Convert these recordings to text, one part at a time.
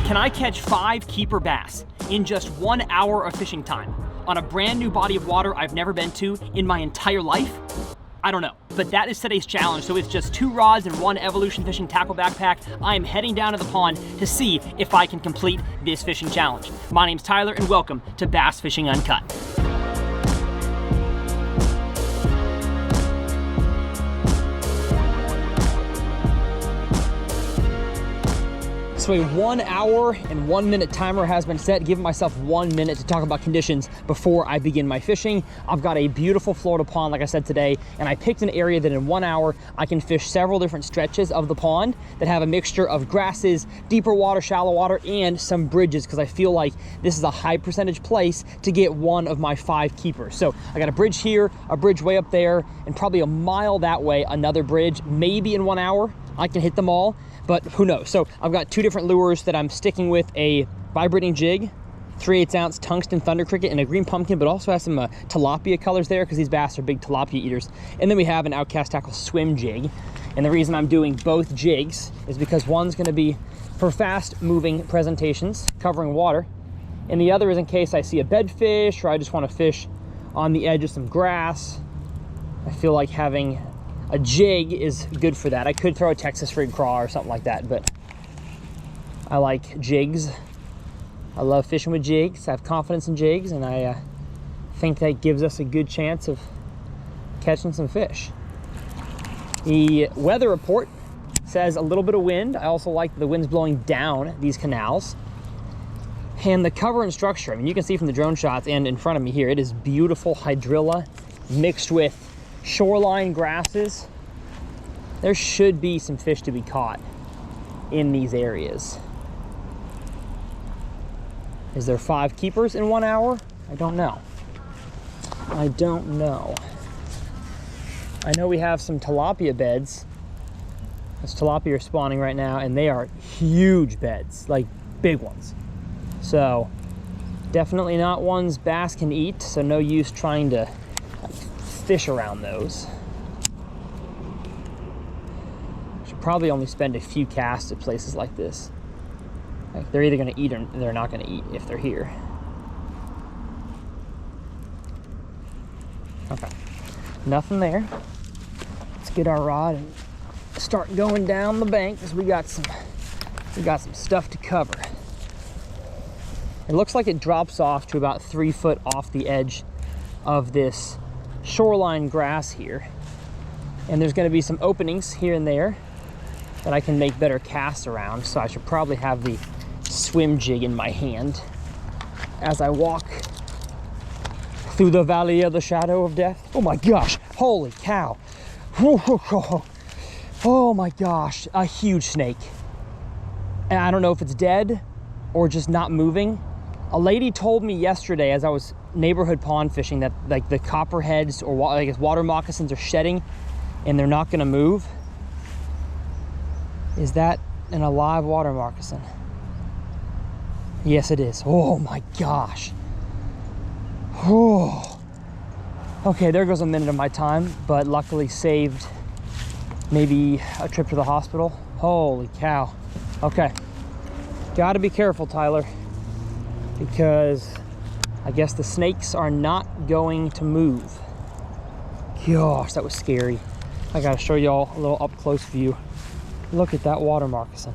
Can I catch 5 keeper bass in just 1 hour of fishing time on a brand new body of water I've never been to in my entire life? I don't know, but that is today's challenge. So with just 2 rods and 1 Evolution Fishing tackle backpack, I am heading down to the pond to see if I can complete this fishing challenge. My name's Tyler and welcome to Bass Fishing Uncut. So a 1 hour and 1 minute timer has been set, giving myself 1 minute to talk about conditions before I begin my fishing. I've got a beautiful Florida pond, like I said today, and I picked an area that in 1 hour, I can fish several different stretches of the pond that have a mixture of grasses, deeper water, shallow water, and some bridges, because I feel like this is a high percentage place to get one of my 5 keepers. So I got a bridge here, a bridge way up there, and probably a mile that way, another bridge. Maybe in 1 hour, I can hit them all, but who knows? So I've got 2 different lures that I'm sticking with: a vibrating jig, 3/8 ounce tungsten thunder cricket, and a green pumpkin, but also has some tilapia colors there because these bass are big tilapia eaters. And then we have an Outcast Tackle swim jig. And the reason I'm doing both jigs is because one's gonna be for fast moving presentations covering water, and the other is in case I see a bed fish or I just wanna fish on the edge of some grass. I feel like having a jig is good for that. I could throw a Texas rig craw or something like that, but I like jigs. I love fishing with jigs. I have confidence in jigs, and I think that gives us a good chance of catching some fish. The weather report says a little bit of wind. I also like the wind's blowing down these canals. And the cover and structure, I mean, you can see from the drone shots and in front of me here, it is beautiful hydrilla mixed with shoreline grasses. There should be some fish to be caught in these areas. Is there 5 keepers in 1 hour? I don't know. I don't know. I know we have some tilapia beds. Those tilapia are spawning right now, and they are huge beds, like big ones. So definitely not ones bass can eat, so no use trying to fish around those. Should probably only spend a few casts at places like this. Like, they're either going to eat or they're not going to eat if they're here. Okay, nothing there. Let's get our rod and start going down the bank because we got some stuff to cover. It looks like it drops off to about 3 foot off the edge of this shoreline grass here, and there's going to be some openings here and there that I can make better casts around, so I should probably have the swim jig in my hand as I walk through the valley of the shadow of death. Oh my gosh, holy cow. Oh my gosh, a huge snake, and I don't know if it's dead or just not moving. A lady told me yesterday as I was neighborhood pond fishing that like the copperheads or I guess water moccasins are shedding and they're not going to move. Is that an alive water moccasin? Yes, it is. Oh my gosh. Oh. Okay, there goes a minute of my time, but luckily saved maybe a trip to the hospital. Holy cow. Okay, gotta be careful, Tyler, because I guess the snakes are not going to move. Gosh, that was scary. I gotta show y'all a little up close view. Look at that water moccasin.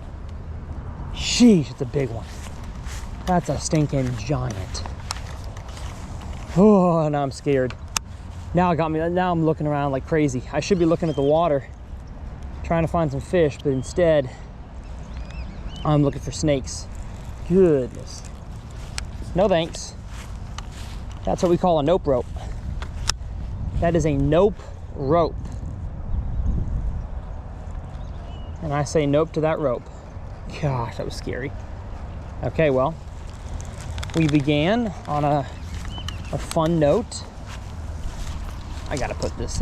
Sheesh, it's a big one. That's a stinking giant. Oh, now I'm scared. Now I'm looking around like crazy. I should be looking at the water, trying to find some fish, but instead, I'm looking for snakes. Goodness. No thanks. That's what we call a nope rope. That is a nope rope. And I say nope to that rope. Gosh, that was scary. Okay, well, we began on a fun note. I gotta put this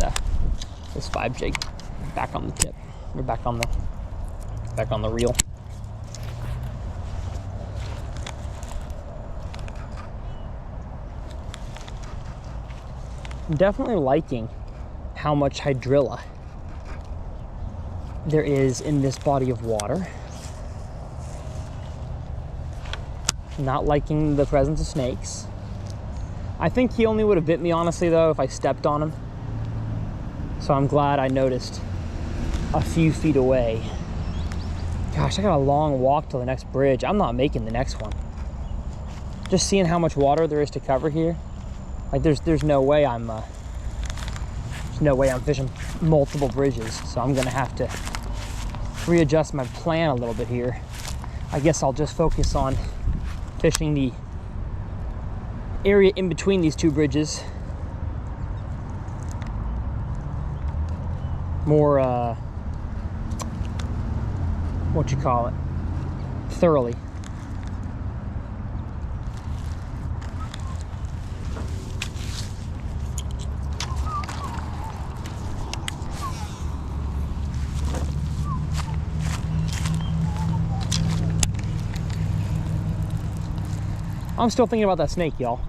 5 jig back on the tip. Or back on the reel. I'm definitely liking how much hydrilla there is in this body of water. Not liking the presence of snakes. I think he only would have bit me, honestly, though, if I stepped on him. So I'm glad I noticed a few feet away. Gosh, I got a long walk to the next bridge. I'm not making the next one. Just seeing how much water there is to cover here. Like, there's no way I'm fishing multiple bridges. So I'm gonna have to readjust my plan a little bit here. I guess I'll just focus on fishing the area in between these two bridges more, what you call it, thoroughly. I'm still thinking about that snake, y'all.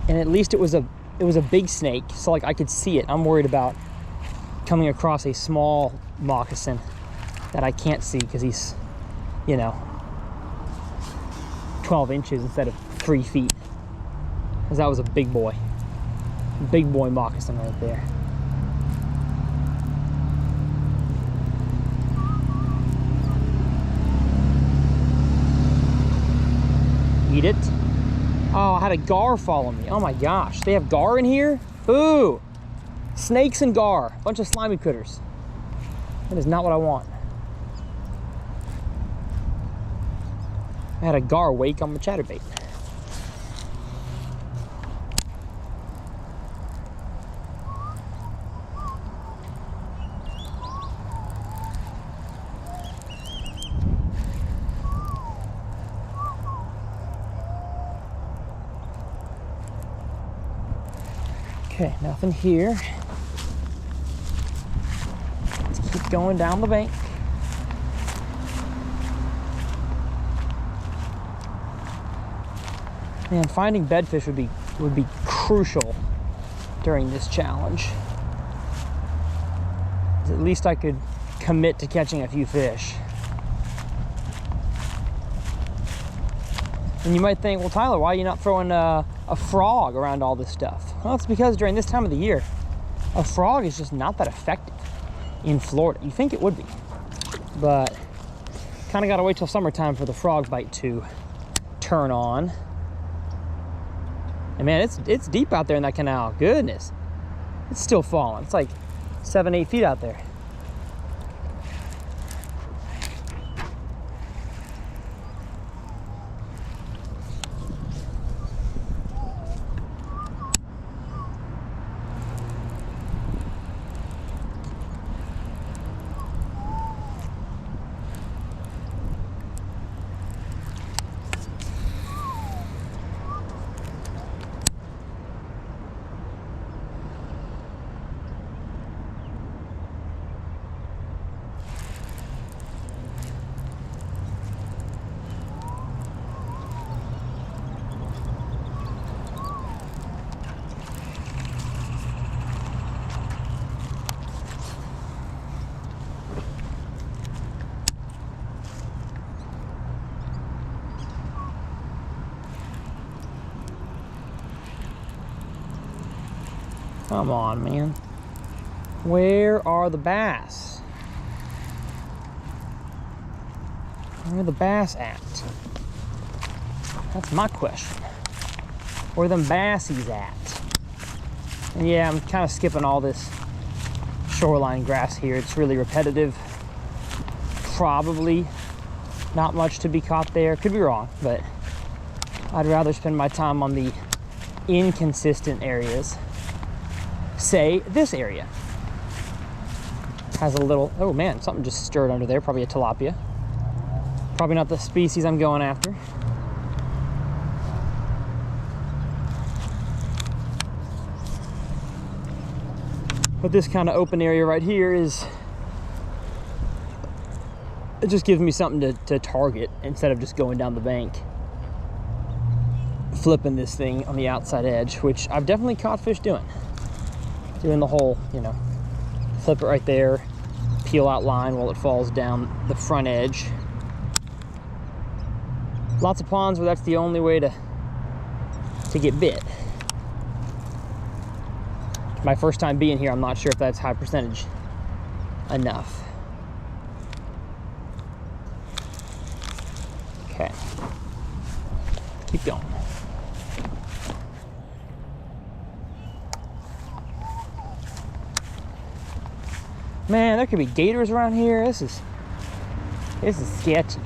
And at least it was a big snake, so like I could see it. I'm worried about coming across a small moccasin that I can't see because he's, you know, 12 inches instead of 3 feet. Because that was a big boy moccasin right there. Eat it. Oh, I had a gar follow me. Oh my gosh, they have gar in here? Ooh, snakes and gar, bunch of slimy critters. That is not what I want. I had a gar wake on my chatterbait. Okay, nothing here. Let's keep going down the bank. Man, finding bedfish would be crucial during this challenge. At least I could commit to catching a few fish. And you might think, well, Tyler, why are you not throwing a frog around all this stuff? Well, it's because during this time of the year, a frog is just not that effective in Florida. You think it would be, but kind of got to wait till summertime for the frog bite to turn on. And man, it's deep out there in that canal. Goodness, it's still falling. It's like 7-8 feet out there. Come on, man. Where are the bass? Where are the bass at? That's my question. Where are them bassies at? And yeah, I'm kind of skipping all this shoreline grass here. It's really repetitive. Probably not much to be caught there. Could be wrong, but I'd rather spend my time on the inconsistent areas. Say this area has a little, oh man, something just stirred under there, probably a tilapia. Probably not the species I'm going after. But this kind of open area right here is, it just gives me something to target instead of just going down the bank, flipping this thing on the outside edge, which I've definitely caught fish doing the whole, you know, flip it right there, peel out line while it falls down the front edge. Lots of ponds where that's the only way to get bit. My first time being here, I'm not sure if that's high percentage enough. Okay, keep going. Man, there could be gators around here. This is sketchy.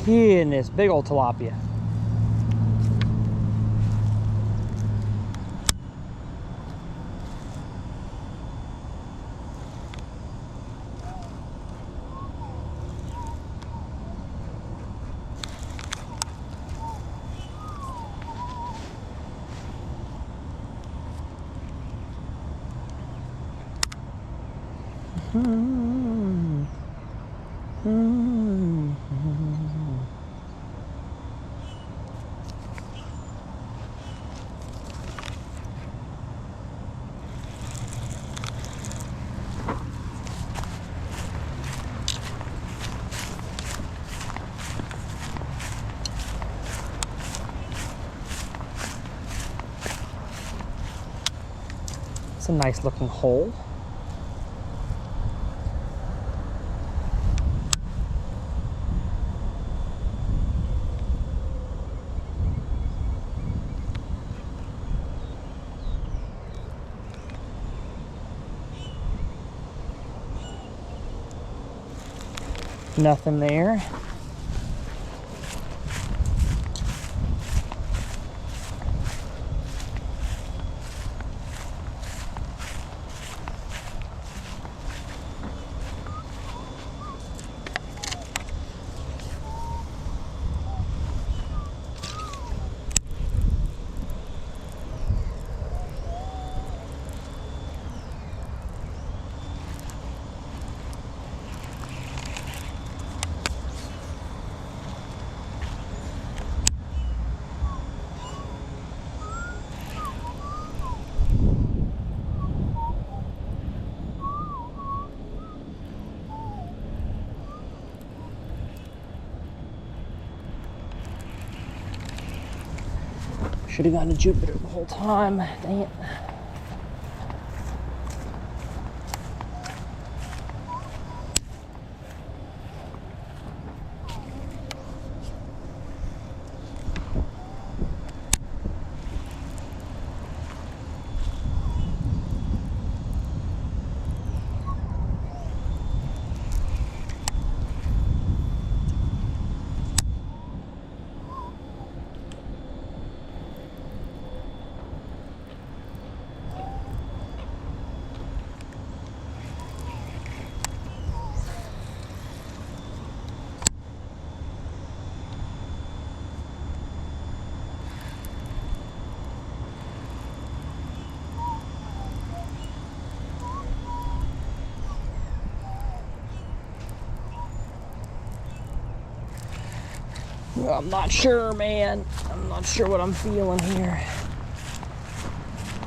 Goodness, big old tilapia. It's a nice looking hole. Nothing there. Should have gone to Jupiter the whole time. Dang it. I'm not sure, man. I'm not sure what I'm feeling here.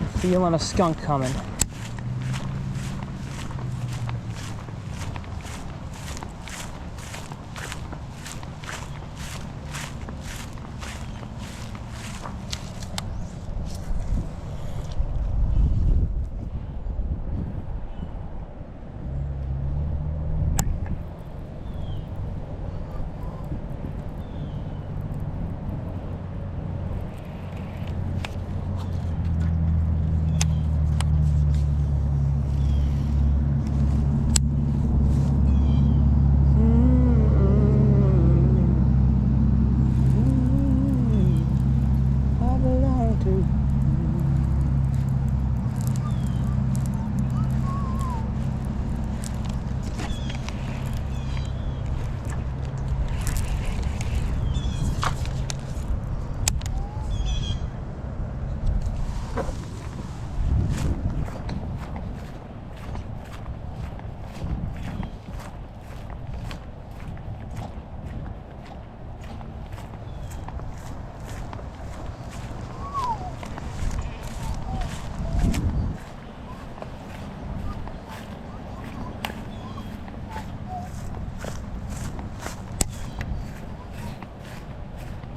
I'm feeling a skunk coming.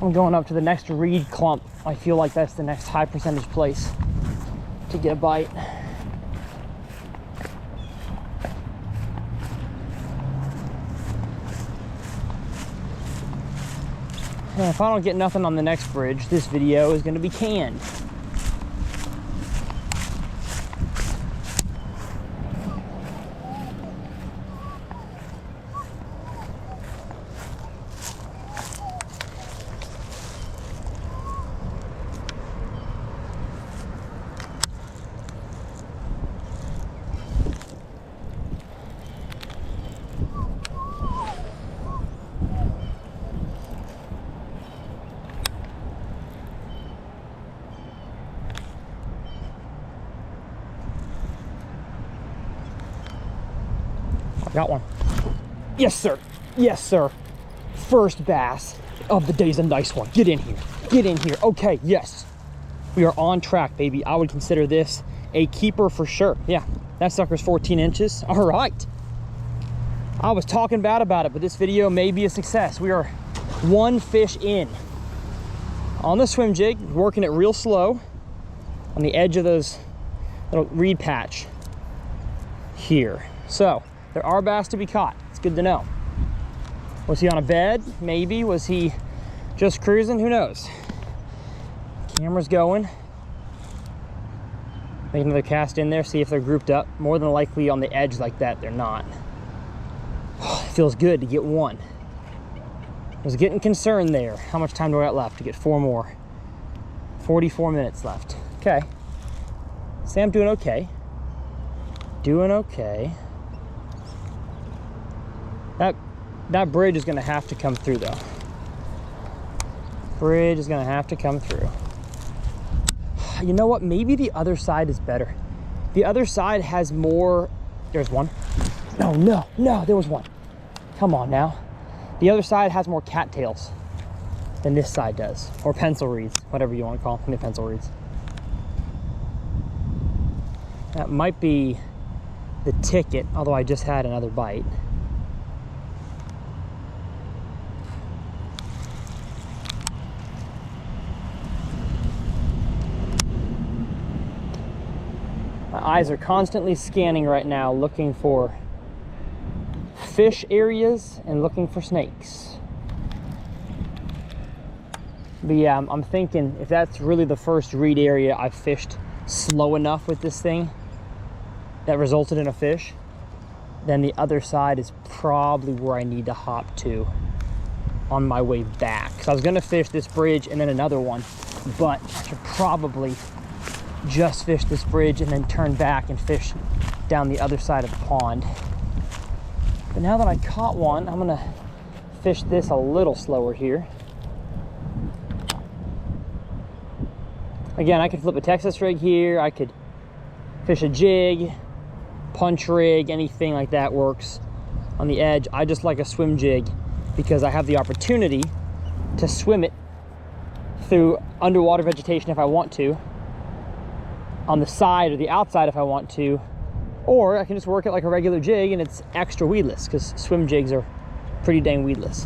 I'm going up to the next reed clump. I feel like that's the next high percentage place to get a bite. And if I don't get nothing on the next bridge, this video is going to be canned. Got one. Yes, sir. Yes, sir. First bass of the day's a nice one. Get in here. Get in here. Okay, yes. We are on track, baby. I would consider this a keeper for sure. Yeah, that sucker's 14 inches. All right. I was talking bad about it, but this video may be a success. We are one fish in. On the swim jig, working it real slow on the edge of those little reed patch here. So, there are bass to be caught. It's good to know. Was he on a bed? Maybe. Was he just cruising? Who knows? Camera's going. Make another cast in there, see if they're grouped up. More than likely on the edge like that, they're not. It feels good to get one. I was getting concerned there. How much time do I got left to get 4 more? 44 minutes left. Okay. Say I'm doing okay. Doing okay. That bridge is gonna have to come through though. Bridge is gonna have to come through. You know what? Maybe the other side is better. The other side has more. There's one. No, there was one. Come on now. The other side has more cattails than this side does. Or pencil reeds, whatever you want to call them. Pencil reeds. That might be the ticket, although I just had another bite. My eyes are constantly scanning right now, looking for fish areas and looking for snakes. But yeah, I'm thinking if that's really the first reed area I've fished slow enough with this thing that resulted in a fish, then the other side is probably where I need to hop to on my way back. So I was gonna fish this bridge and then another one, but I should probably just fish this bridge and then turn back and fish down the other side of the pond. But now that I caught one, I'm gonna fish this a little slower here. Again, I could flip a Texas rig here, I could fish a jig, punch rig, anything like that works on the edge. I just like a swim jig because I have the opportunity to swim it through underwater vegetation if I want to, on the side or the outside if I want to, or I can just work it like a regular jig and it's extra weedless because swim jigs are pretty dang weedless.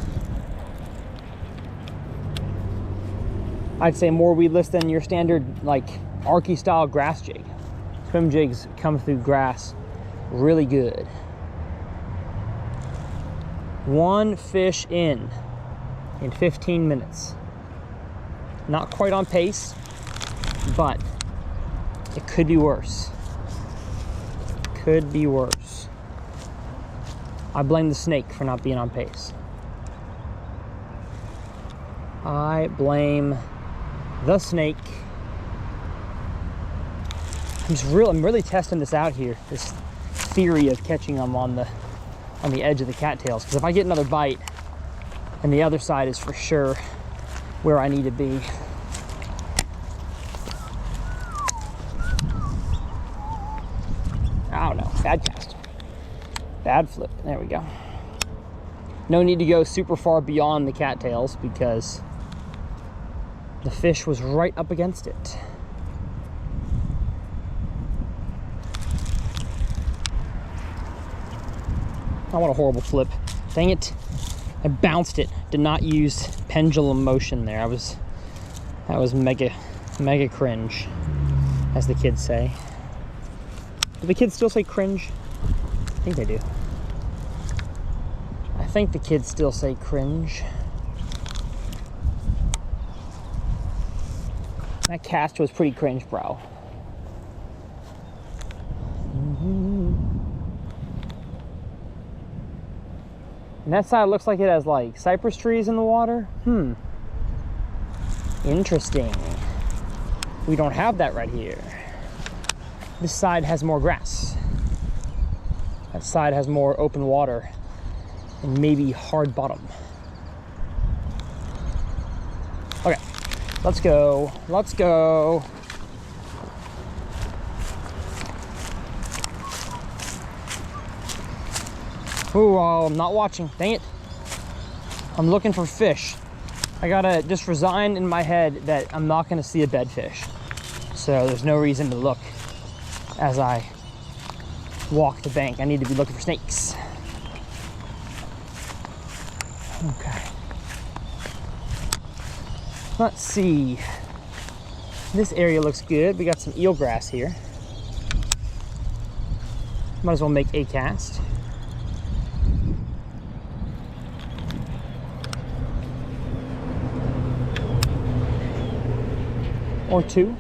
I'd say more weedless than your standard like Arky style grass jig. Swim jigs come through grass really good. One fish in 15 minutes. Not quite on pace, but it could be worse. Could be worse. I blame the snake for not being on pace. I blame the snake. I'm really testing this out here, this theory of catching them on the edge of the cattails. Because if I get another bite, and the other side is for sure where I need to be. I don't know, bad cast. Bad flip, there we go. No need to go super far beyond the cattails because the fish was right up against it. Oh, what a horrible flip. Dang it. I bounced it. Did not use pendulum motion there. That was mega cringe, as the kids say. Do the kids still say cringe? I think they do. I think the kids still say cringe. That cast was pretty cringe, bro. And that side looks like it has like cypress trees in the water. Interesting. We don't have that right here. This side has more grass. That side has more open water and maybe hard bottom. Okay, let's go. Let's go. Ooh, I'm not watching. Dang it. I'm looking for fish. I gotta just resign in my head that I'm not gonna see a bedfish. So there's no reason to look as I walk the bank. I need to be looking for snakes. Okay. Let's see. This area looks good. We got some eelgrass here. Might as well make a cast. Or two.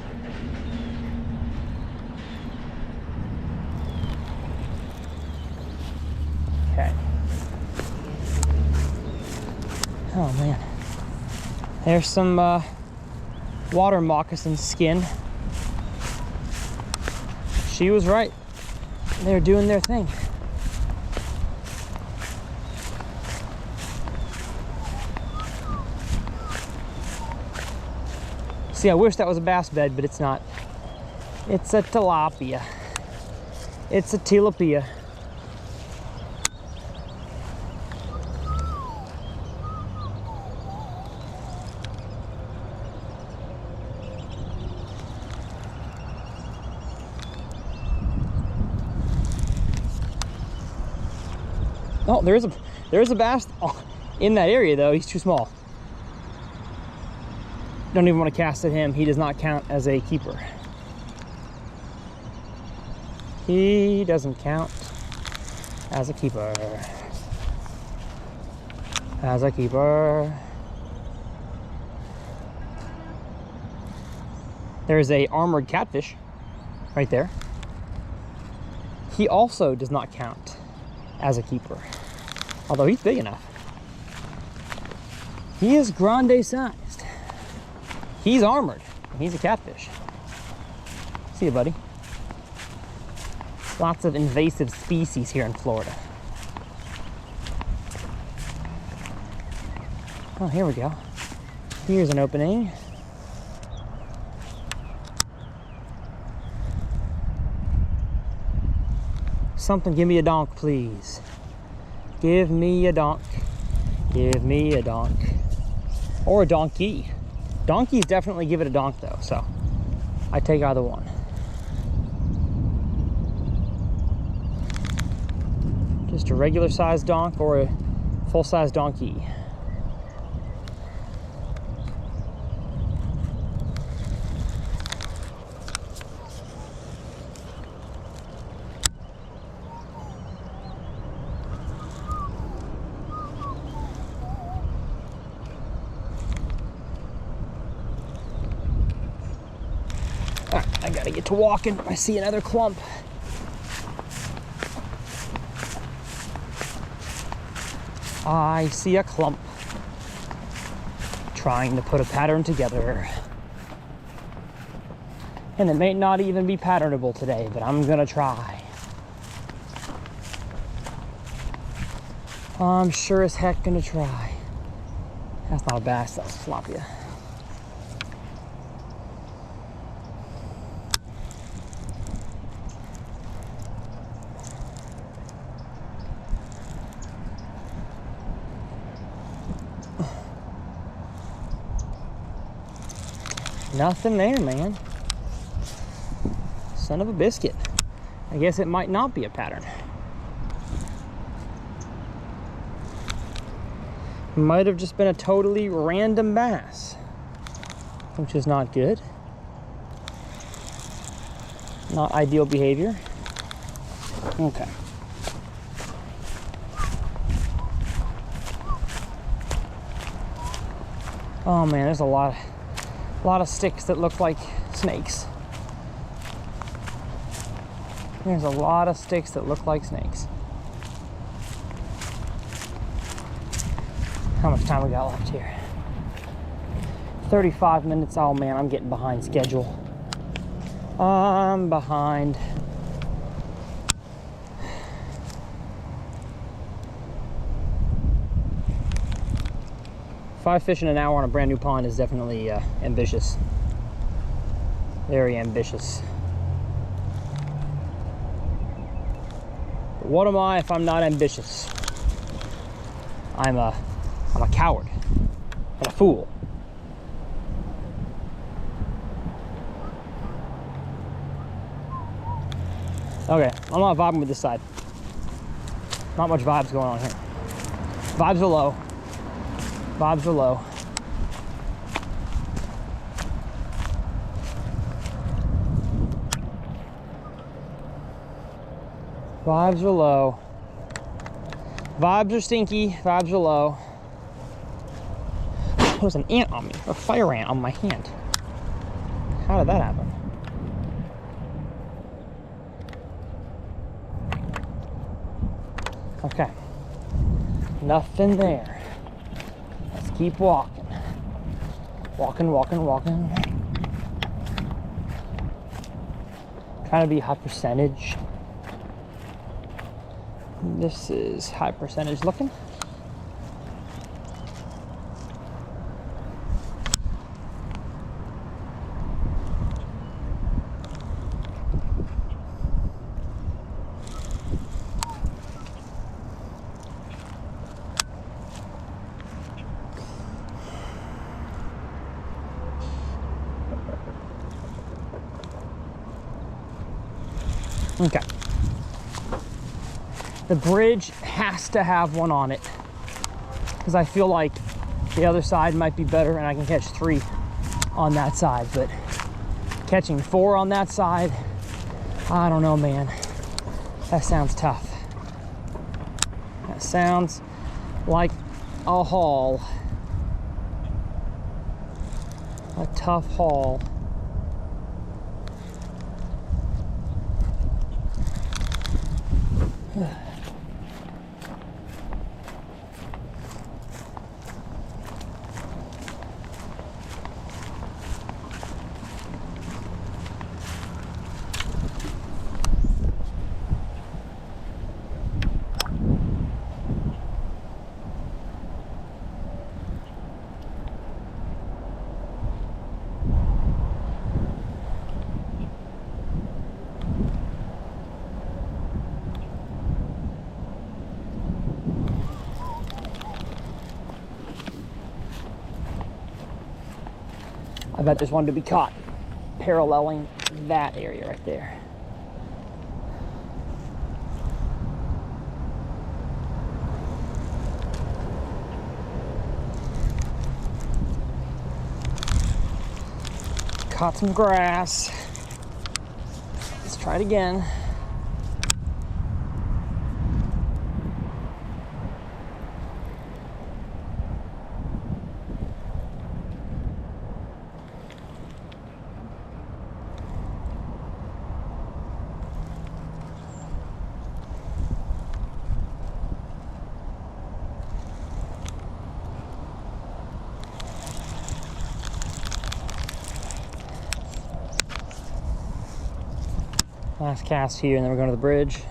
Okay. Oh man. There's some water moccasin skin. She was right. They're doing their thing. See, I wish that was a bass bed, but it's not. It's a tilapia. It's a tilapia. Oh, there is a bass in that area though. He's too small. Don't even want to cast at him. He does not count as a keeper. He doesn't count as a keeper. As a keeper. There's a armored catfish right there. He also does not count as a keeper, although he's big enough. He is grande sized. He's armored. He's a catfish. See you, buddy. Lots of invasive species here in Florida. Oh, here we go. Here's an opening. Something, give me a donk, please. Give me a donk. Give me a donk. Or a donkey. Donkeys definitely give it a donk though, so I take either one. Just a regular size donk or a full size donkey. I gotta get to walking. I see another clump. I see a clump. Trying to put a pattern together. And it may not even be patternable today, but I'm gonna try. I'm sure as heck gonna try. That's not a bass, that's tilapia. Nothing there, man. Son of a biscuit. I guess it might not be a pattern. Might have just been a totally random bass, which is not good. Not ideal behavior. Okay. Oh man, there's a lot of sticks that look like snakes. There's a lot of sticks that look like snakes. How much time we got left here? 35 minutes. Oh man, I'm getting behind schedule. I'm behind. Five fish in an hour on a brand new pond is definitely ambitious. Very ambitious. But what am I if I'm not ambitious? I'm a coward and a fool. Okay, I'm not vibing with this side. Not much vibes going on here. Vibes are low. Vibes are low. Vibes are low. Vibes are stinky. Vibes are low. There was an ant on me, a fire ant on my hand. How did that happen? Okay. Nothing there. Let's keep walking. Walking, walking, walking. Trying to be high percentage. This is high percentage looking. Okay. The bridge has to have one on it because I feel like the other side might be better and I can catch 3 on that side, but catching 4 on that side, I don't know, man. That sounds tough. That sounds like a haul. A tough haul. I bet there's one to be caught paralleling that area right there. Caught some grass. Let's try it again. Last cast here, and then we're going to the bridge.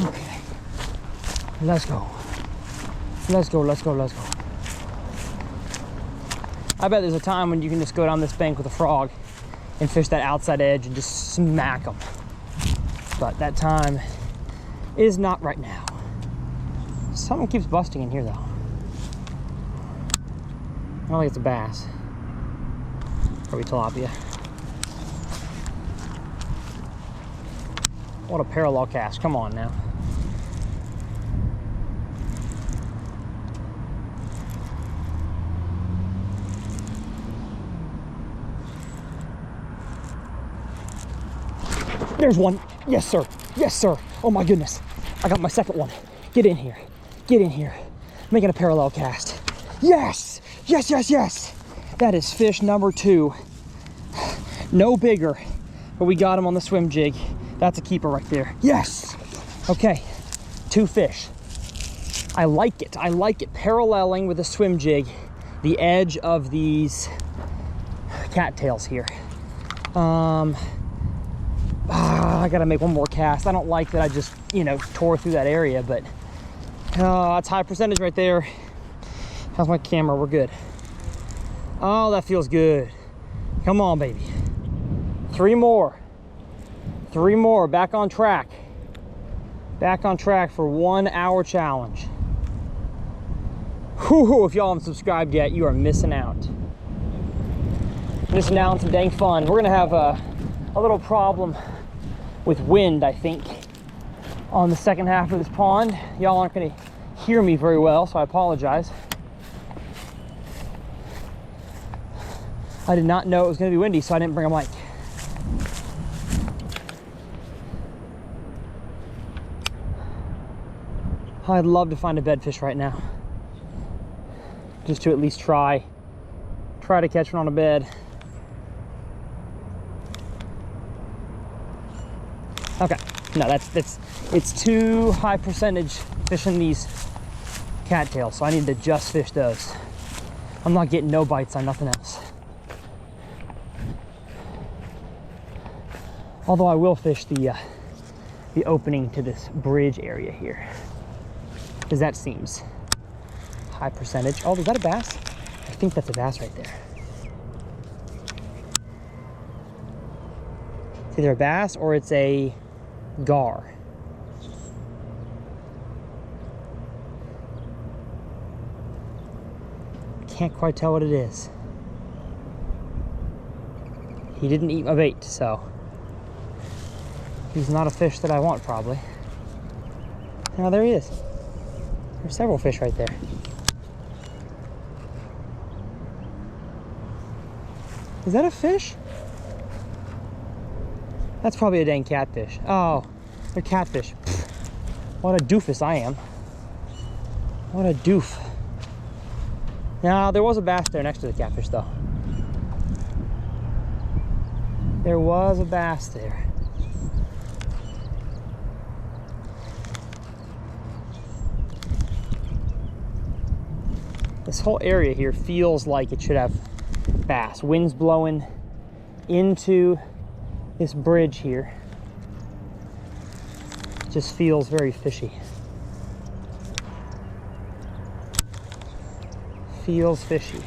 Okay. Let's go. Let's go, let's go, let's go. I bet there's a time when you can just go down this bank with a frog and fish that outside edge and just smack them. But that time is not right now. Something keeps busting in here though. I don't think it's a bass. Probably tilapia. What a parallel cast. Come on now. There's one. Yes, sir. Yes, sir. Oh my goodness. I got my second one. Get in here. Get in here. Making a parallel cast. Yes. Yes, yes, yes. That is fish number 2. No bigger, but we got him on the swim jig. That's a keeper right there. Yes. Okay. 2 fish. I like it. I like it. Paralleling with the swim jig, the edge of these cattails here. I gotta make one more cast. I don't like that I just, you know, tore through that area, but that's high percentage right there. How's my camera? We're good. Oh, that feels good. Come on, baby. 3 more. 3 more. Back on track. Back on track for 1 hour challenge. Whew, if y'all haven't subscribed yet, you are missing out. Missing out on some dang fun. We're gonna have a little problem with wind, I think, on the second half of this pond. Y'all aren't gonna hear me very well, so I apologize. I did not know it was gonna be windy, so I didn't bring a mic. I'd love to find a bedfish right now, just to at least try to catch one on a bed. Okay, no, it's too high percentage fishing these cattails, so I need to just fish those. I'm not getting no bites on nothing else. Although I will fish the opening to this bridge area here, because that seems high percentage. Oh, is that a bass? I think that's a bass right there. It's either a bass or it's a gar. Can't quite tell what it is. He didn't eat my bait, so he's not a fish that I want, probably. Now there he is. There's several fish right there. Is that a fish? That's probably a dang catfish. Oh, they're catfish. Pfft. What a doofus I am. What a doof. Now, there was a bass there next to the catfish, though. There was a bass there. This whole area here feels like it should have bass. Wind's blowing into this bridge here. Just feels very fishy. Feels fishy.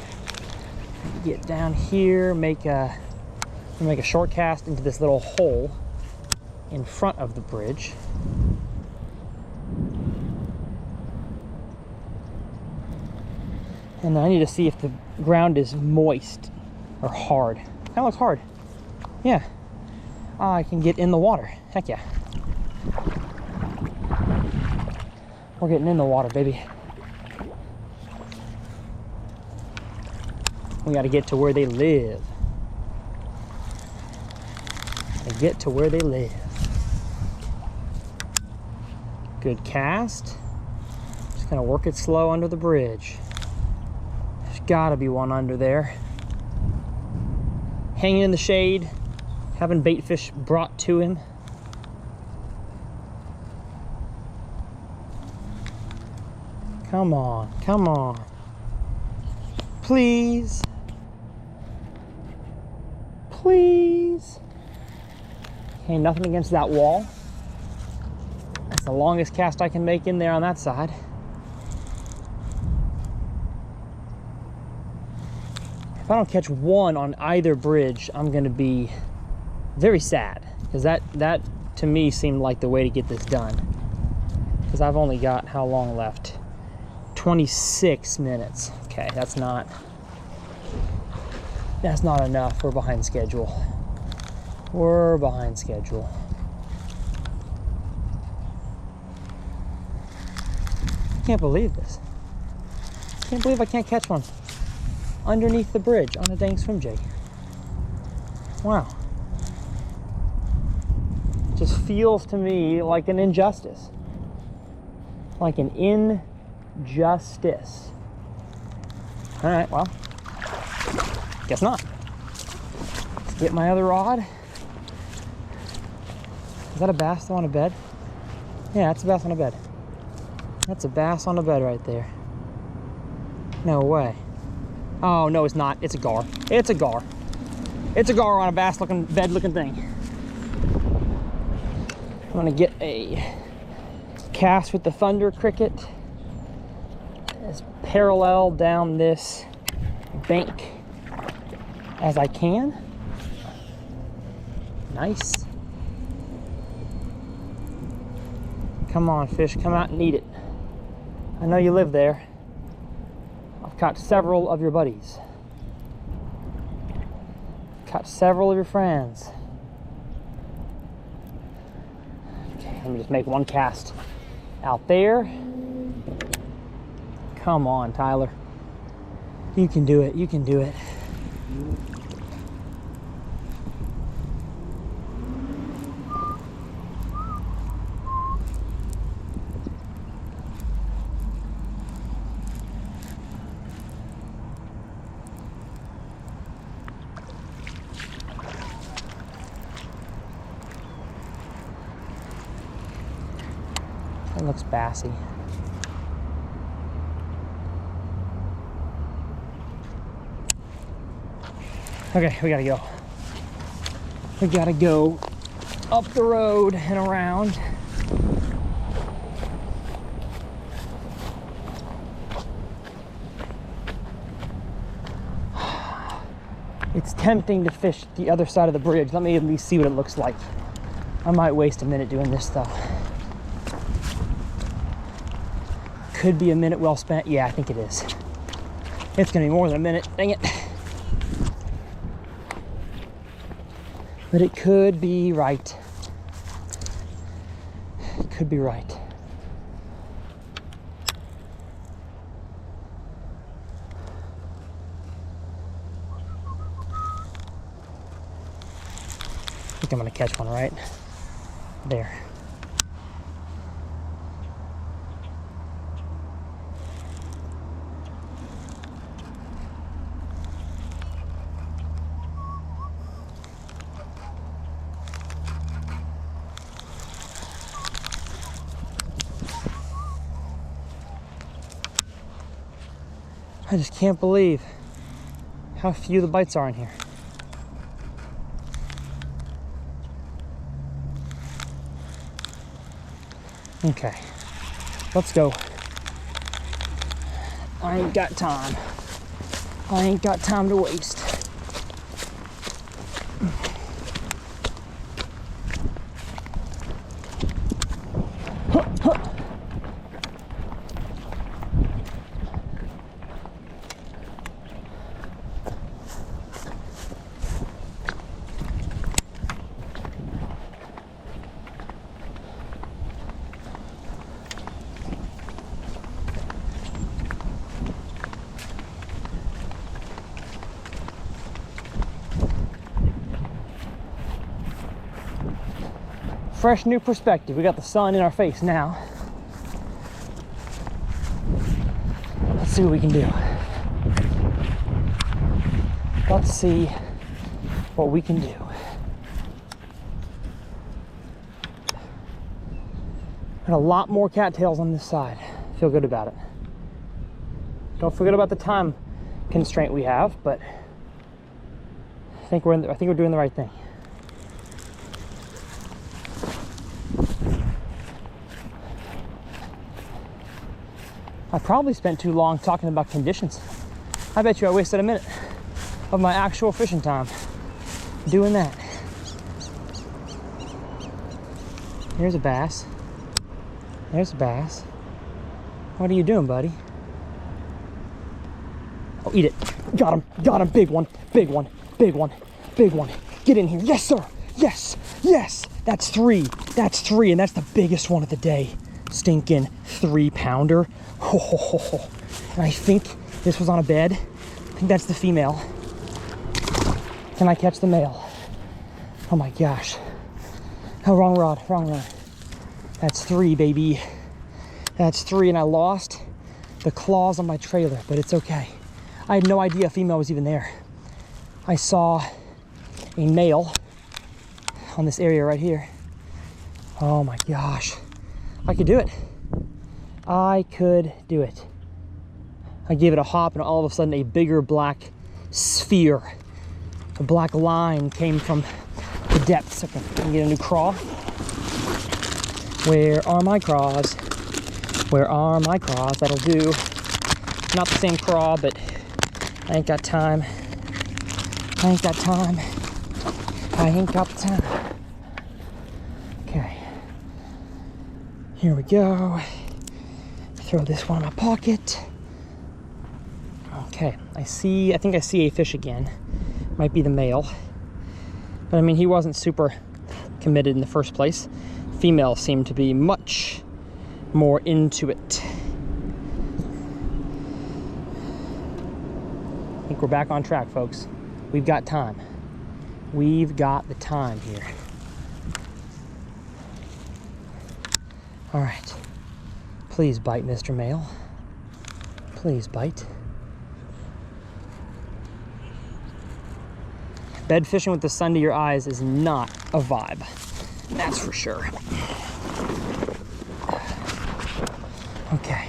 Get down here, make a short cast into this little hole in front of the bridge. And I need to see if the ground is moist or hard. That looks hard. Yeah. I can get in the water. Heck yeah. We're getting in the water, baby. We got to get to where they live. And get to where they live. Good cast. Just gonna work it slow under the bridge. There's gotta be one under there. Hanging in the shade, having bait fish brought to him. Come on, come on. Please. Please. Okay, nothing against that wall. That's the longest cast I can make in there on that side. If I don't catch one on either bridge, I'm gonna be very sad, because that to me seemed like the way to get this done. Because I've only got how long left? 26 minutes. Okay, that's not That's not enough. We're behind schedule. We're behind schedule. Can't believe this. Can't believe I can't catch one underneath the bridge on a dang swim jig. Wow. Just feels to me like an injustice. Like an injustice. All right, well, guess not. Let's get my other rod. Is that a bass on a bed? Yeah, that's a bass on a bed. That's a bass on a bed right there. No way. Oh, no, it's not. It's a gar. It's a gar. It's a gar on a bass looking, bed looking thing. I'm gonna get a cast with the Thunder Cricket as parallel down this bank as I can. Nice. Come on, fish, come out and eat it. I know you live there. I've caught several of your buddies. Caught several of your friends. Okay, let me just make one cast out there. Come on, Tyler. You can do it, you can do it. It looks bassy. Okay, we gotta go. We gotta go up the road and around. It's tempting to fish the other side of the bridge. Let me at least see what it looks like. I might waste a minute doing this though. Could be a minute well spent. Yeah, I think it is. It's gonna be more than a minute, dang it. But it could be right. It could be right. I think I'm gonna catch one right there. I just can't believe how few the bites are in here. Okay, let's go. I ain't got time. I ain't got time to waste. Fresh new perspective. We got the sun in our face now. Let's see what we can do. Let's see what we can do. Got a lot more cattails on this side. Feel good about it. Don't forget about the time constraint we have, but I think we're doing the right thing. I probably spent too long talking about conditions. I bet you I wasted a minute of my actual fishing time doing that. There's a bass. There's a bass. What are you doing, buddy? Oh, eat it. Got him, big one, big one, big one, big one. Get in here, yes sir, yes, yes. That's three, and that's the biggest one of the day. Stinking 3-pounder. And I think this was on a bed. I think that's the female. Can I catch the male? Oh my gosh. Oh, wrong rod. That's 3, baby. That's 3, and I lost the claws on my trailer, but it's okay. I had no idea a female was even there. I saw a male on this area right here. Oh my gosh. I could do it. I could do it. I gave it a hop, and all of a sudden a bigger black sphere, a black line came from the depths. Okay, I can get a new craw. Where are my craws? Where are my craws? That'll do. Not the same craw, but I ain't got time. I ain't got time. I ain't got time. Okay. Here we go. Throw this one in my pocket. Okay, I think I see a fish again. Might be the male. But I mean, he wasn't super committed in the first place. Female seemed to be much more into it. I think we're back on track, folks. We've got time. We've got the time here. All right. Please bite, Mr. Male. Please bite. Bed fishing with the sun to your eyes is not a vibe. That's for sure. Okay.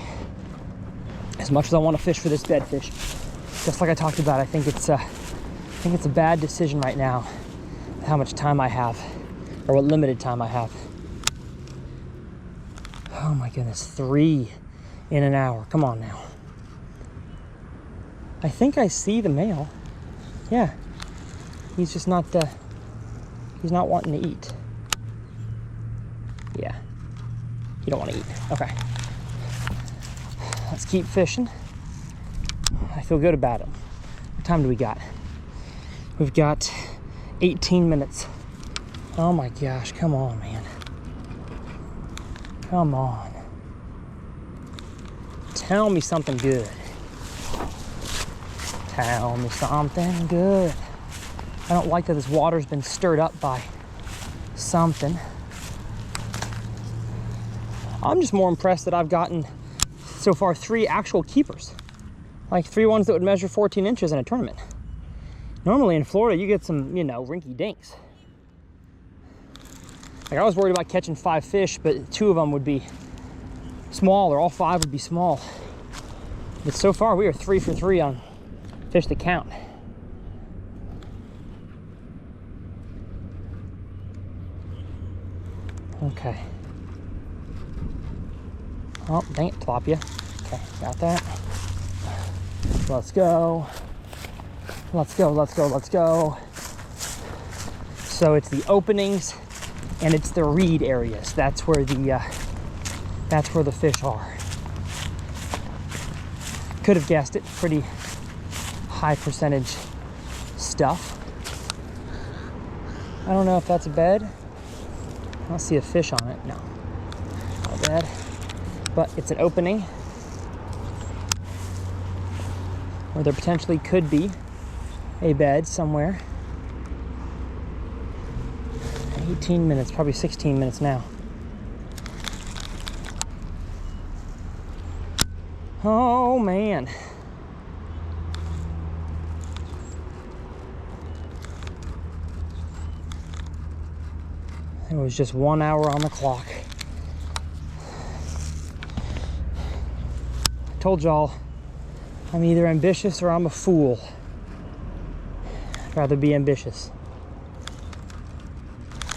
As much as I want to fish for this bed fish, just like I talked about, I think it's a bad decision right now, how much time I have, or what limited time I have. Oh my goodness, 3 in an hour. Come on now. I think I see the male. Yeah. He's just not, he's not wanting to eat. Yeah. You don't want to eat. Okay. Let's keep fishing. I feel good about it. What time do we got? We've got 18 minutes. Oh my gosh, come on, man. Come on. Tell me something good. Tell me something good. I don't like that this water's been stirred up by something. I'm just more impressed that I've gotten so far 3 actual keepers. Like 3 ones that would measure 14 inches in a tournament. Normally in Florida, you get some, rinky dinks. Like I was worried about catching 5 fish, but 2 of them would be small, or all 5 would be small. But so far, we are 3 for 3 on fish that count. Okay. Oh, dang it, tilapia. Okay, got that. Let's go. Let's go, let's go, let's go. So it's the openings and it's the reed areas. That's where the fish are. Could have guessed it, pretty high percentage stuff. I don't know if that's a bed. I don't see a fish on it, no. Not a bed, but it's an opening where there potentially could be a bed somewhere. 18 minutes, probably 16 minutes now. Oh man. It was just 1 hour on the clock. I told y'all I'm either ambitious or I'm a fool. I'd rather be ambitious.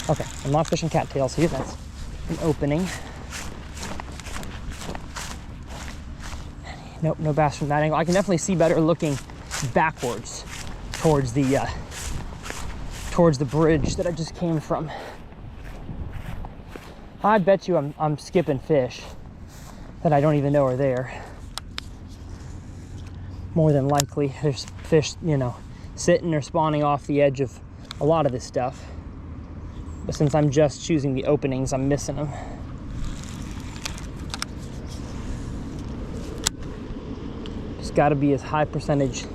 Okay, I'm not fishing cattails here. That's an opening. Nope, no bass from that angle. I can definitely see better looking backwards towards the bridge that I just came from. I bet you I'm skipping fish that I don't even know are there. More than likely, there's fish, you know, sitting or spawning off the edge of a lot of this stuff. But since I'm just choosing the openings, I'm missing them. Just got to be as high percentage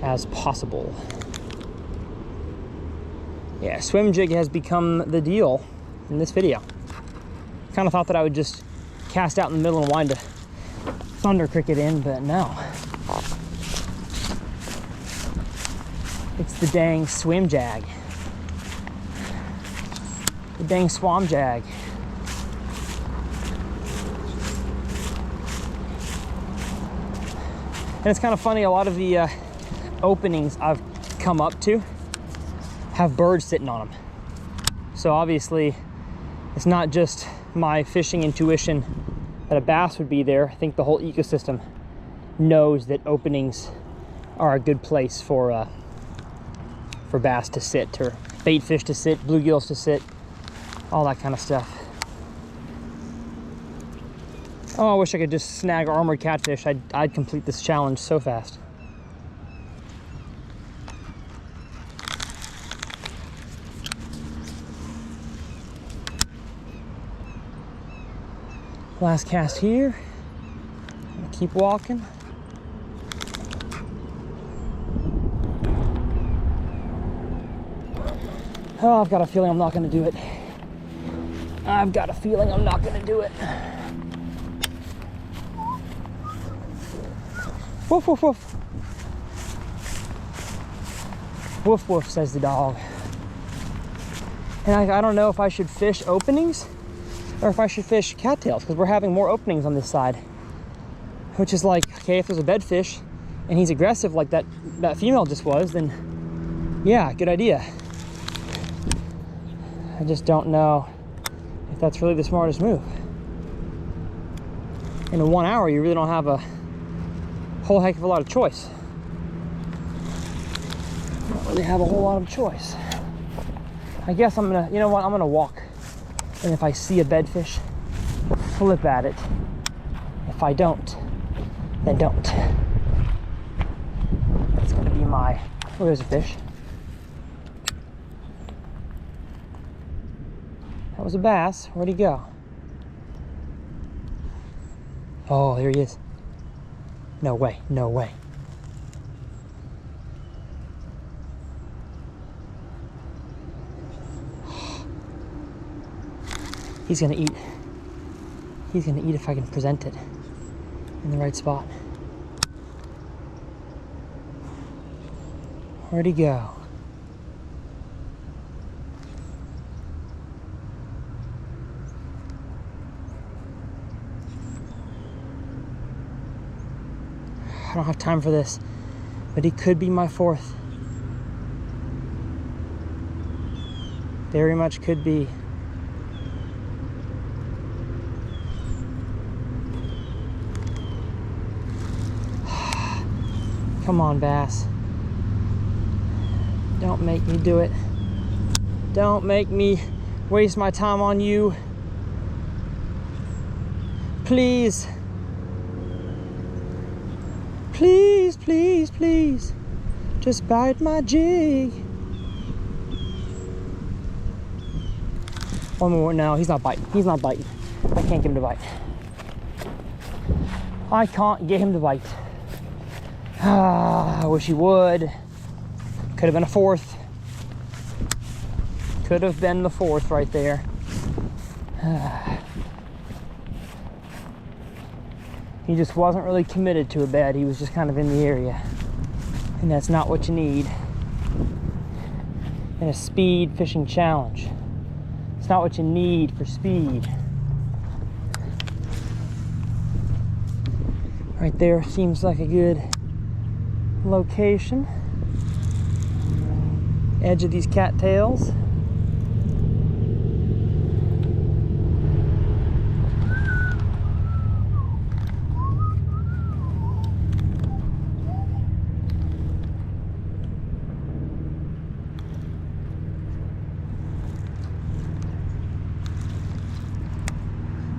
as possible. Yeah, swim jig has become the deal in this video. Kind of thought that I would just cast out in the middle and wind a thunder cricket in, but no. It's the dang swim jag. The dang swam jag. And it's kind of funny, a lot of the openings I've come up to have birds sitting on them. So obviously, it's not just my fishing intuition that a bass would be there. I think the whole ecosystem knows that openings are a good place for bass to sit, or bait fish to sit, bluegills to sit, all that kind of stuff. Oh, I wish I could just snag armored catfish. I'd complete this challenge so fast. Last cast here. Keep walking. Oh, I've got a feeling I'm not going to do it. I've got a feeling I'm not going to do it. Woof, woof, woof. Woof, woof, says the dog. And I don't know if I should fish openings or if I should fish cattails, because we're having more openings on this side. Which is like, okay, if there's a bedfish and he's aggressive like that female just was, then yeah, good idea. I just don't know if that's really the smartest move. In 1 hour, you really don't have a whole heck of a lot of choice. You don't really have a whole lot of choice. I guess I'm gonna, you know what, I'm gonna walk. And if I see a bedfish, flip at it. If I don't, then don't. That's gonna be my, oh, there's a fish. That was a bass. Where'd he go? Oh, there he is. No way, no way. He's gonna eat. He's gonna eat if I can present it in the right spot. Where'd he go? I don't have time for this, but he could be my fourth. Very much could be. Come on, bass. Don't make me do it. Don't make me waste my time on you. Please. Please, please, please. Just bite my jig. One more. No, he's not biting. He's not biting. I can't get him to bite. I can't get him to bite. I wish he would. Could have been a fourth. Could have been the fourth right there. He just wasn't really committed to a bed. He was just kind of in the area. And that's not what you need in a speed fishing challenge. It's not what you need for speed. Right there seems like a good location. Edge of these cattails.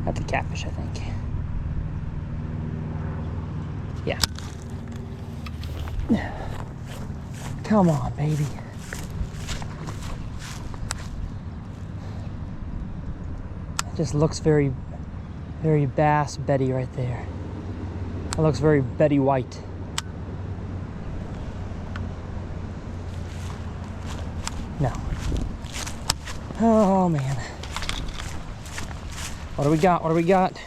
That's a catfish, I think. Yeah. Come on, baby. It just looks very, very Bass Betty right there. It looks very Betty White. No. Oh, man. What do we got? What do we got?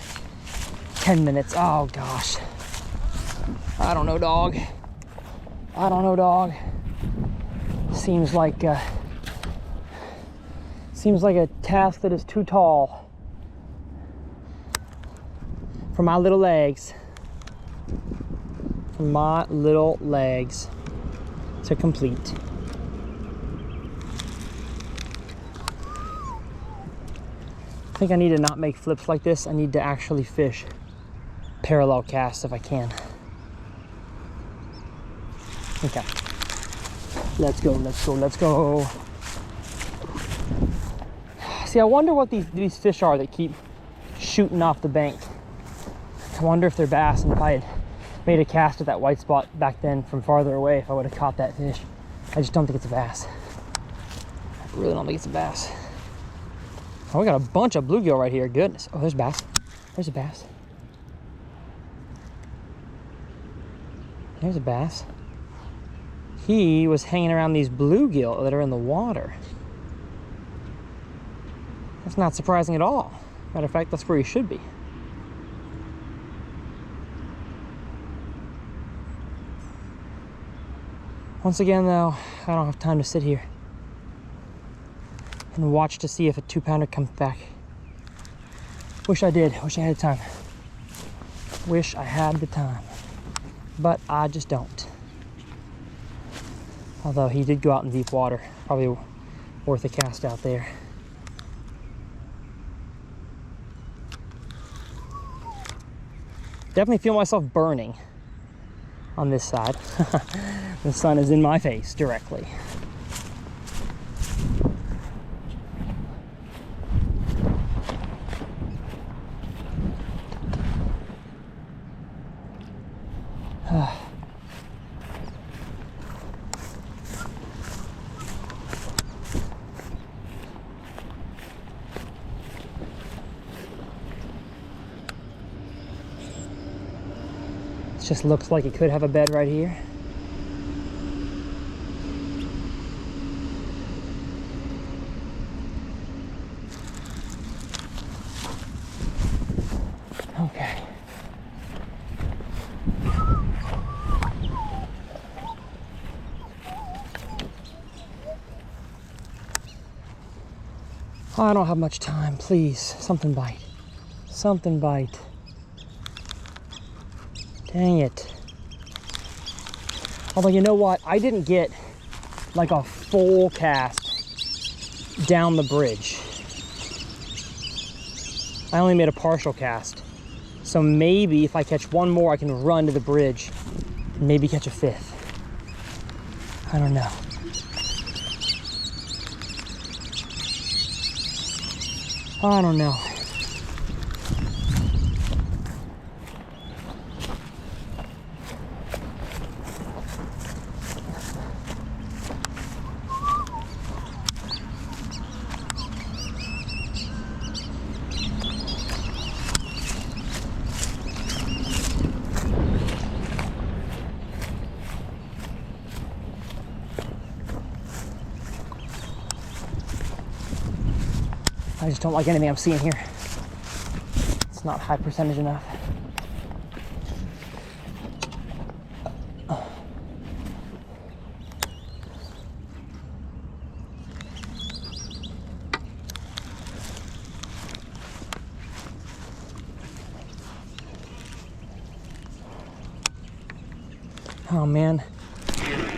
10 minutes. Oh, gosh. I don't know, dog. I don't know, dog. Seems like a task that is too tall for my little legs. For my little legs to complete. I think I need to not make flips like this. I need to actually fish parallel casts if I can. Okay. Let's go, let's go, let's go. See, I wonder what these fish are that keep shooting off the bank. I wonder if they're bass, and if I had made a cast at that white spot back then from farther away, if I would have caught that fish. I just don't think it's a bass. I really don't think it's a bass. Oh, we got a bunch of bluegill right here. Goodness. Oh, there's bass. There's a bass. There's a bass. He was hanging around these bluegill that are in the water. That's not surprising at all. Matter of fact, that's where he should be. Once again, though, I don't have time to sit here and watch to see if a 2-pounder comes back. Wish I did. Wish I had time. Wish I had the time. But I just don't. Although he did go out in deep water. Probably worth a cast out there. Definitely feel myself burning on this side. The sun is in my face directly. It just looks like it could have a bed right here. Okay. Oh, I don't have much time. Please, something bite. Something bite. Dang it. Although, you know what? I didn't get like a full cast down the bridge. I only made a partial cast. So maybe if I catch one more, I can run to the bridge and maybe catch a 5th. I don't know. I don't know. I just don't like anything I'm seeing here. It's not high percentage enough. Oh man.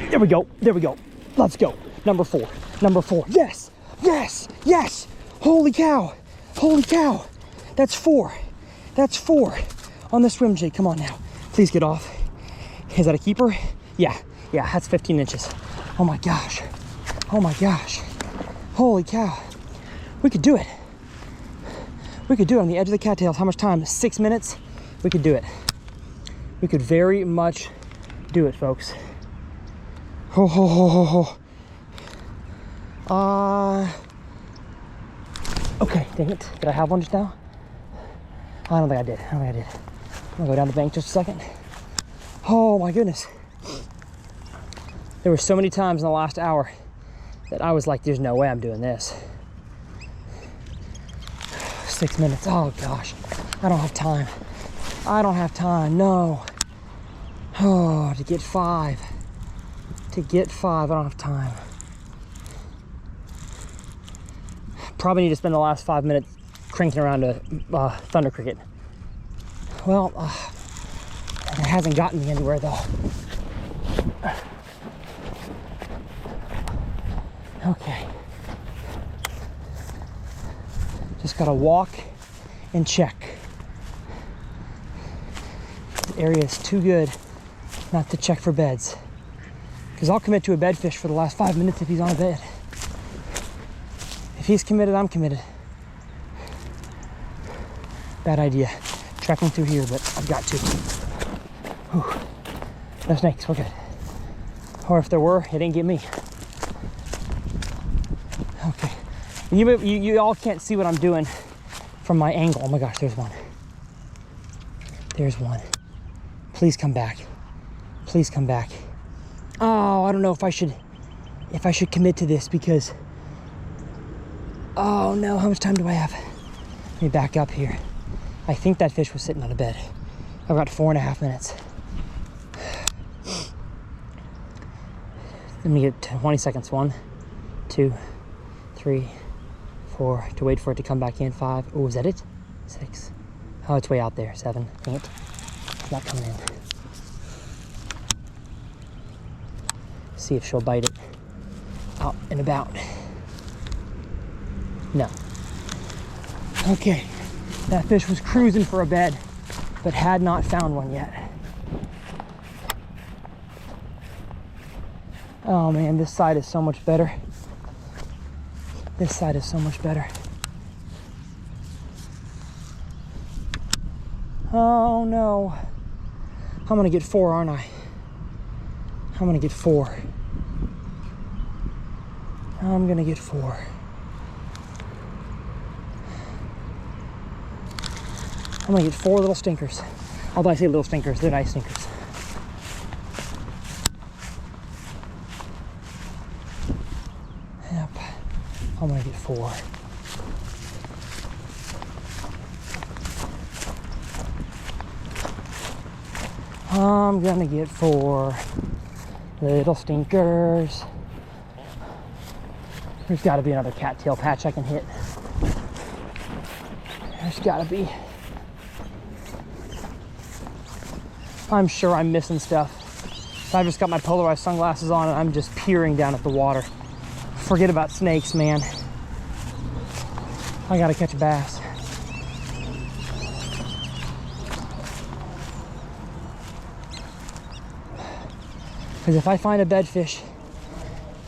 There we go. There we go. Let's go. Number 4. Number 4. Yes. Yes. Yes. Holy cow. Holy cow. That's 4. That's 4 on the swim jig. Come on now. Please get off. Is that a keeper? Yeah. Yeah, that's 15 inches. Oh my gosh. Oh my gosh. Holy cow. We could do it. We could do it on the edge of the cattails. How much time? 6 minutes? We could do it. We could very much do it, folks. Oh, oh, oh, oh. Okay, dang it. Did I have one just now? I don't think I did. I'm gonna go down the bank just a second. Oh my goodness. There were so many times in the last hour that I was like, there's no way I'm doing this. 6 minutes. Oh gosh. I don't have time. No. Oh, to get 5. I don't have time. Probably need to spend the last 5 minutes cranking around a thunder cricket. Well, it hasn't gotten me anywhere though. Okay. Just gotta walk and check. This area is too good not to check for beds. Because I'll commit to a bedfish for the last 5 minutes if he's on a bed. If he's committed, I'm committed. Bad idea. Trekking through here, but I've got to. Whew. No snakes, we're good. Or if there were, it didn't get me. Okay. You all can't see what I'm doing from my angle. Oh my gosh, there's one. There's one. Please come back. Please come back. Oh, I don't know if I should commit to this because, oh no, how much time do I have? Let me back up here. I think that fish was sitting on a bed. I've got 4.5 minutes. Let me get 20 seconds. 1, 2, 3, 4. To wait for it to come back in. 5. Oh, is that it? 6. Oh, it's way out there. 7. Dang it. It's not coming in. See if she'll bite it. Out and about. No. Okay. That fish was cruising for a bed, but had not found one yet. Oh man, this side is so much better. This side is so much better. Oh no. I'm gonna get 4, aren't I? I'm gonna get 4. I'm gonna get 4. I'm gonna get 4 little stinkers. Although I say little stinkers, they're nice stinkers. Yep. I'm gonna get 4. I'm gonna get 4 little stinkers. There's gotta be another cattail patch I can hit. There's gotta be. I'm sure I'm missing stuff. I've just got my polarized sunglasses on and I'm just peering down at the water. Forget about snakes, man. I gotta catch a bass. Because if I find a bedfish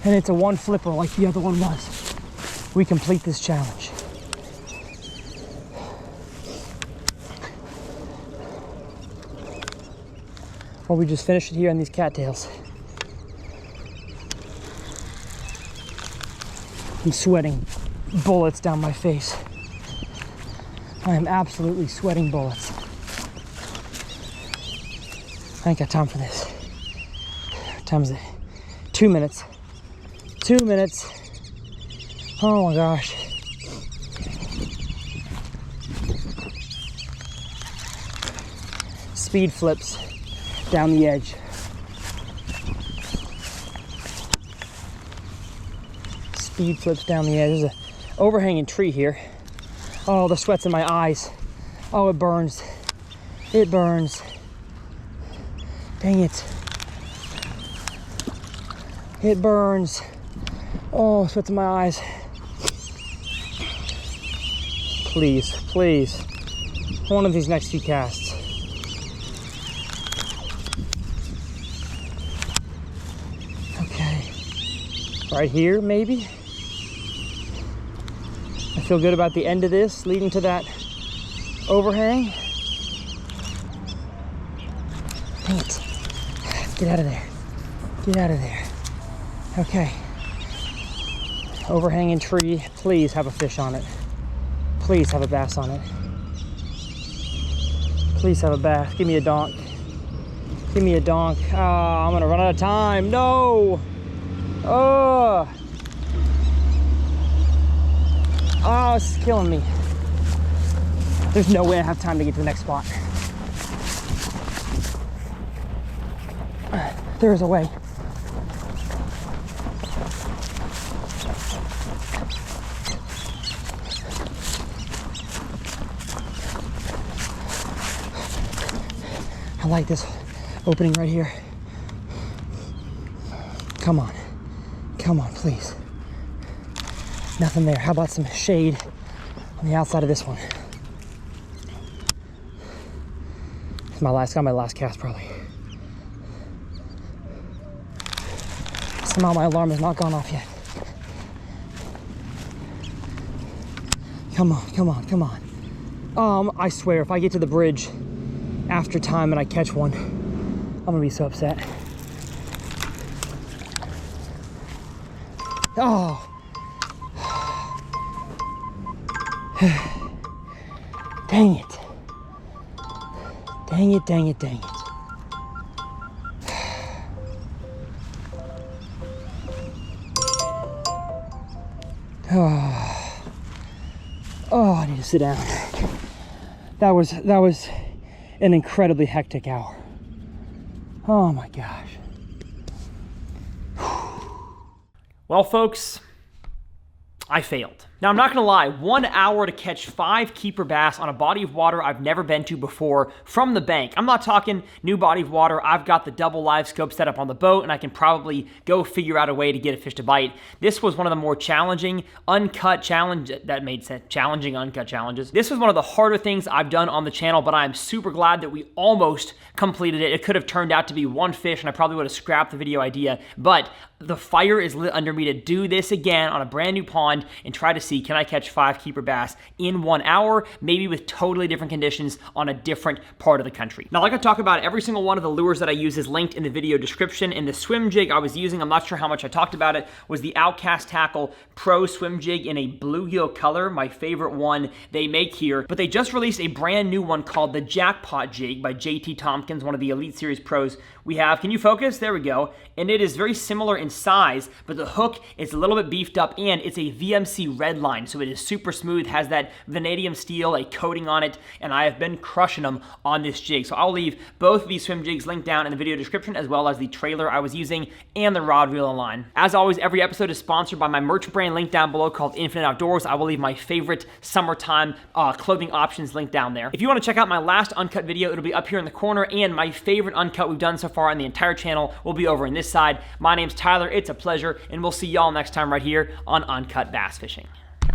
and it's a 1 flipper like the other one was, we complete this challenge. Or we just finish it here on these cattails. I'm sweating bullets down my face. I am absolutely sweating bullets. I ain't got time for this. What time is it? 2 minutes. 2 minutes. Oh my gosh. Speed flips down the edge. Speed flips down the edge. There's an overhanging tree here. Oh, the sweat's in my eyes. Oh, it burns. It burns. Dang it. It burns. Oh, sweat's in my eyes. Please, please. One of these next few casts. Okay. Right here, maybe? I feel good about the end of this, leading to that overhang. Dang it. Get out of there. Get out of there. Okay. Overhanging tree, please have a fish on it. Please have a bass on it. Please have a bass. Give me a donk. Give me a donk. Oh, I'm gonna run out of time. No! Oh! Oh, it's killing me. There's no way I have time to get to the next spot. There is a way. I like this opening right here. Come on. Come on, please. Nothing there. How about some shade on the outside of this one? It's my last cast probably. Somehow my alarm has not gone off yet. Come on, come on, come on. I swear if I get to the bridge after time and I catch one, I'm gonna be so upset. Oh. Dang it. Dang it, dang it, dang it. Oh, I need to sit down. That was an incredibly hectic hour. Oh my gosh. Well, folks, I failed. Now, I'm not gonna lie, 1 hour to catch 5 keeper bass on a body of water I've never been to before from the bank. I'm not talking new body of water. I've got the double live scope set up on the boat and I can probably go figure out a way to get a fish to bite. This was one of the more challenging uncut challenge, that made sense, challenging uncut challenges. This was one of the harder things I've done on the channel, but I'm super glad that we almost completed it. It could have turned out to be one fish and I probably would have scrapped the video idea, but the fire is lit under me to do this again on a brand new pond and try to see, can I catch 5 keeper bass in 1 hour, maybe with totally different conditions on a different part of the country. Now, like I talk about, every single one of the lures that I use is linked in the video description. And the swim jig I was using, I'm not sure how much I talked about it, was the Outcast Tackle Pro Swim Jig in a bluegill color, my favorite one they make here. But they just released a brand new one called the Jackpot Jig by JT Tompkins, one of the Elite Series pros we have. Can you focus? There we go. And it is very similar in size, but the hook is a little bit beefed up and it's a VMC red line, so it is super smooth, has that vanadium steel, a coating on it, and I have been crushing them on this jig. So I'll leave both of these swim jigs linked down in the video description, as well as the trailer I was using and the rod, reel, and line. As always, every episode is sponsored by my merch brand linked down below called Infinite Outdoors. I will leave my favorite summertime clothing options linked down there. If you want to check out my last uncut video, it'll be up here in the corner, and my favorite uncut we've done so far on the entire channel will be over on this side. My name's Tyler, it's a pleasure, and we'll see y'all next time right here on Uncut Bass Fishing.